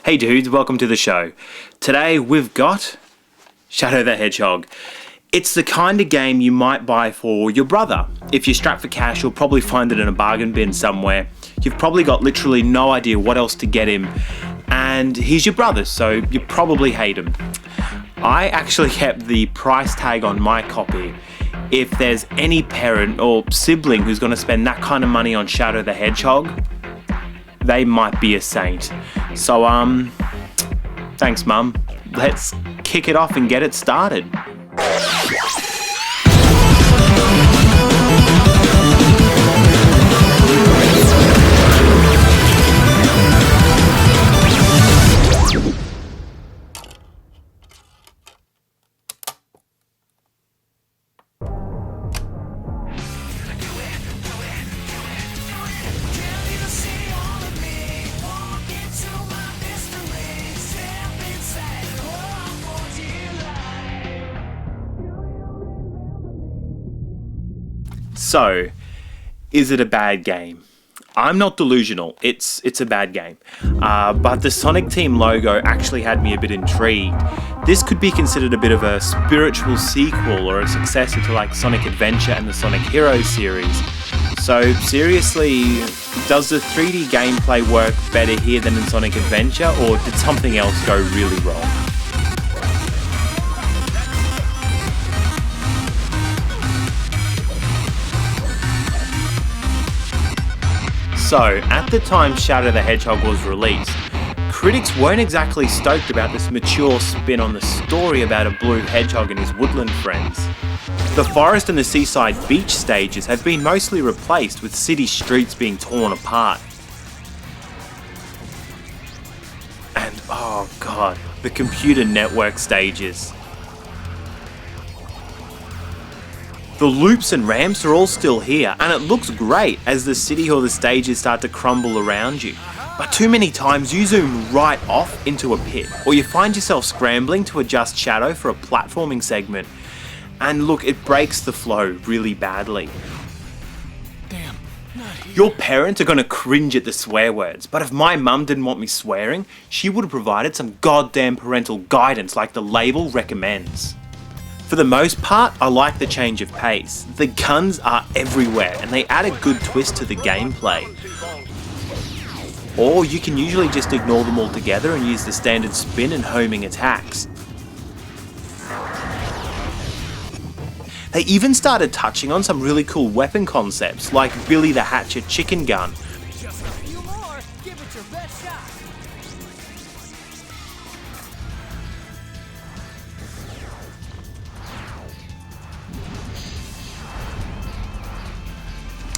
Hey dudes, welcome to the show. Today we've got Shadow the Hedgehog. It's the kind of game you might buy for your brother. If you're strapped for cash, you'll probably find it in a bargain bin somewhere. You've probably got literally no idea what else to get him, and he's your brother, so you probably hate him. I actually kept the price tag on my copy. If there's any parent or sibling who's going to spend that kind of money on Shadow the Hedgehog, they might be a saint. So, thanks mum. Let's kick it off and get it started. So, is it a bad game? I'm not delusional, it's a bad game. But the Sonic Team logo actually had me a bit intrigued. This could be considered a bit of a spiritual sequel or a successor to like Sonic Adventure and the Sonic Heroes series. So seriously, does the 3D gameplay work better here than in Sonic Adventure, or did something else go really wrong? So, at the time Shadow the Hedgehog was released, critics weren't exactly stoked about this mature spin on the story about a blue hedgehog and his woodland friends. The forest and the seaside beach stages have been mostly replaced, with city streets being torn apart. And oh god, the computer network stages. The loops and ramps are all still here, and it looks great as the city or the stages start to crumble around you. But too many times you zoom right off into a pit, or you find yourself scrambling to adjust shadow for a platforming segment. And look, it breaks the flow really badly. Damn, not here. Your parents are gonna cringe at the swear words, but if my mum didn't want me swearing, she would have provided some goddamn parental guidance like the label recommends. For the most part, I like the change of pace. The guns are everywhere and they add a good twist to the gameplay. Or you can usually just ignore them altogether and use the standard spin and homing attacks. They even started touching on some really cool weapon concepts, like Billy the Hatcher chicken gun. Just a few more. Give it your best shot.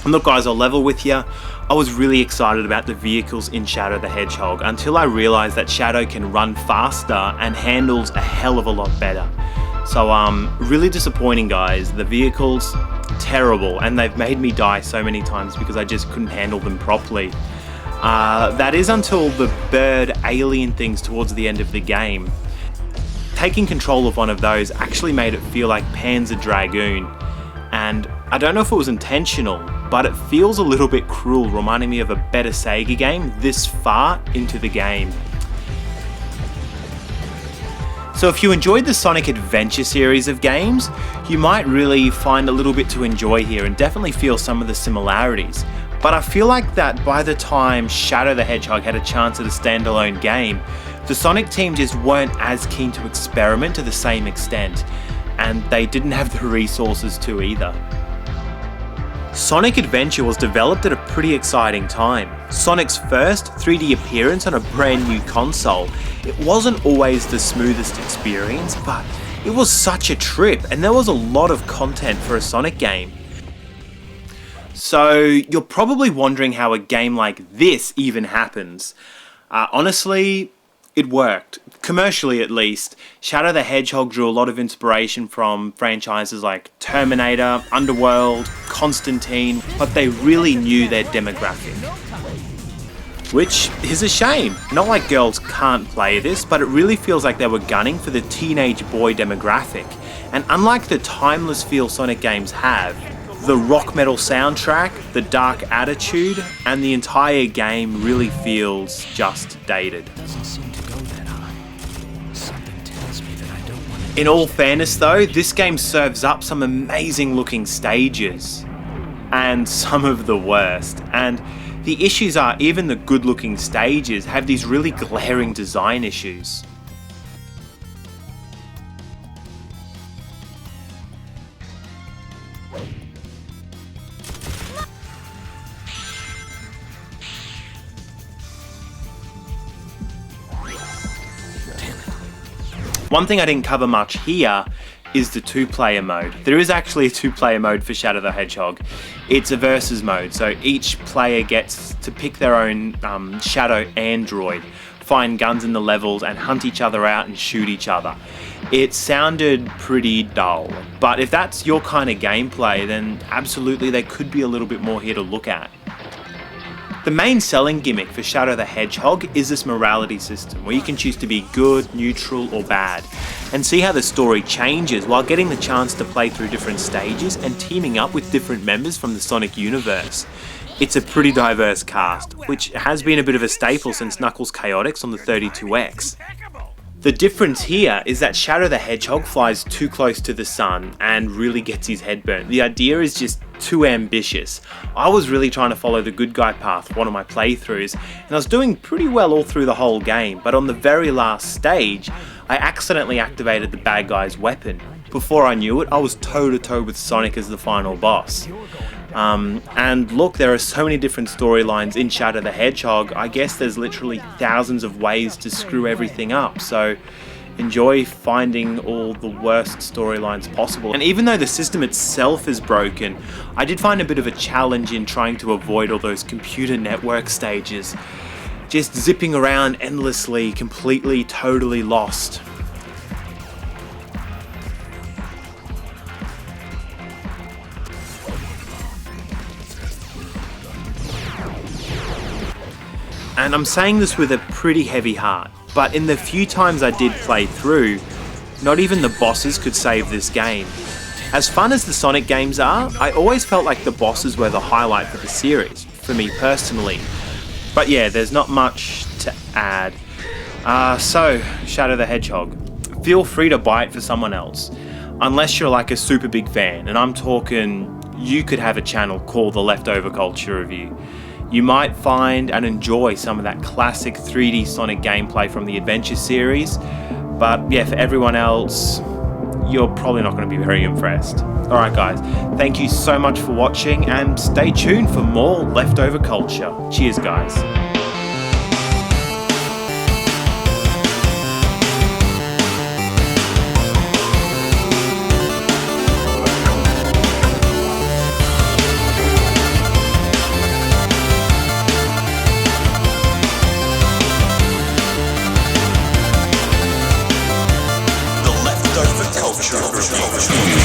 And look guys, I'll level with you. I was really excited about the vehicles in Shadow the Hedgehog until I realised that Shadow can run faster and handles a hell of a lot better. So really disappointing guys. The vehicles, terrible, and they've made me die so many times because I just couldn't handle them properly. That is until the bird alien things towards the end of the game. Taking control of one of those actually made it feel like Panzer Dragoon, and I don't know if it was intentional, but it feels a little bit cruel, reminding me of a better Sega game this far into the game. So if you enjoyed the Sonic Adventure series of games, you might really find a little bit to enjoy here and definitely feel some of the similarities. But I feel like that by the time Shadow the Hedgehog had a chance at a standalone game, the Sonic team just weren't as keen to experiment to the same extent, and they didn't have the resources to either. Sonic Adventure was developed at a pretty exciting time. Sonic's first 3D appearance on a brand new console. It wasn't always the smoothest experience, but it was such a trip, and there was a lot of content for a Sonic game. So you're probably wondering how a game like this even happens. Honestly, it worked. Commercially at least, Shadow the Hedgehog drew a lot of inspiration from franchises like Terminator, Underworld, Constantine, but they really knew their demographic. Which is a shame. Not like girls can't play this, but it really feels like they were gunning for the teenage boy demographic. And unlike the timeless feel Sonic games have, the rock metal soundtrack, the dark attitude, and the entire game really feels just dated. Doesn't seem to In all fairness though, this game serves up some amazing looking stages. And some of the worst. And the issues are even the good looking stages have these really glaring design issues. One thing I didn't cover much here is the two-player mode. There is actually a two-player mode for Shadow the Hedgehog. It's a versus mode, so each player gets to pick their own Shadow android, find guns in the levels and hunt each other out and shoot each other. It sounded pretty dull, but if that's your kind of gameplay, then absolutely there could be a little bit more here to look at. The main selling gimmick for Shadow the Hedgehog is this morality system, where you can choose to be good, neutral or bad, and see how the story changes while getting the chance to play through different stages and teaming up with different members from the Sonic universe. It's a pretty diverse cast, which has been a bit of a staple since Knuckles Chaotix on the 32X. The difference here is that Shadow the Hedgehog flies too close to the sun and really gets his head burnt. The idea is just too ambitious. I was really trying to follow the good guy path one of my playthroughs, and I was doing pretty well all through the whole game, but on the very last stage, I accidentally activated the bad guy's weapon. Before I knew it, I was toe to toe with Sonic as the final boss. And look, there are so many different storylines in Shadow the Hedgehog. I guess there's literally thousands of ways to screw everything up, so enjoy finding all the worst storylines possible. And even though the system itself is broken, I did find a bit of a challenge in trying to avoid all those computer network stages. Just zipping around endlessly, completely, totally lost. And I'm saying this with a pretty heavy heart, but in the few times I did play through, not even the bosses could save this game. As fun as the Sonic games are, I always felt like the bosses were the highlight for the series, for me personally. But yeah, there's not much to add. So, Shadow the Hedgehog. Feel free to buy it for someone else, unless you're like a super big fan, and I'm talking you could have a channel called The Leftover Culture Review. You might find and enjoy some of that classic 3D Sonic gameplay from the Adventure series, but yeah, for everyone else, you're probably not going to be very impressed. Alright guys, thank you so much for watching, and stay tuned for more Leftover Culture. Cheers guys. Culture.